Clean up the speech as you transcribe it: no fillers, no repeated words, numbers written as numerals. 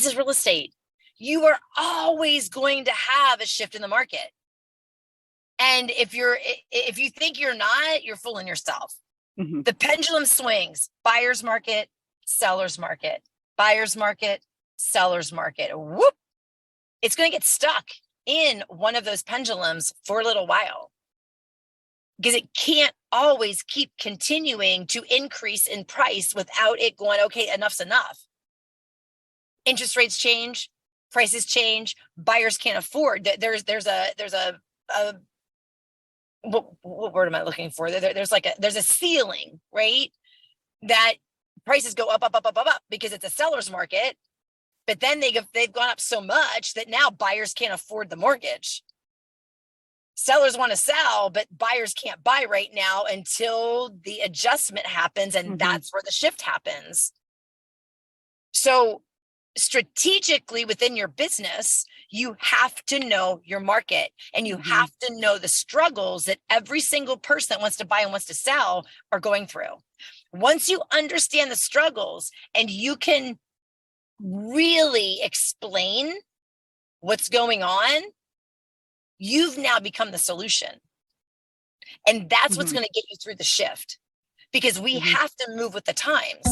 This is real estate. You are always going to have a shift in the market. And if you think you're not, you're fooling yourself. Mm-hmm. The pendulum swings, buyer's market, seller's market, buyer's market, seller's market. Whoop. It's going to get stuck in one of those pendulums for a little while because it can't always keep continuing to increase in price without it going, okay, enough's enough. Interest rates change, prices change, buyers can't afford. There's a what word am I looking for? There's a ceiling, right? That prices go up because it's a seller's market. But then they've gone up so much that now buyers can't afford the mortgage. Sellers want to sell, but buyers can't buy right now until the adjustment happens. And that's where the shift happens. So strategically within your business, you have to know your market and you have to know the struggles that every single person that wants to buy and wants to sell are going through. Once you understand the struggles and you can really explain what's going on, you've now become the solution. And that's what's going to get you through the shift, because we have to move with the times.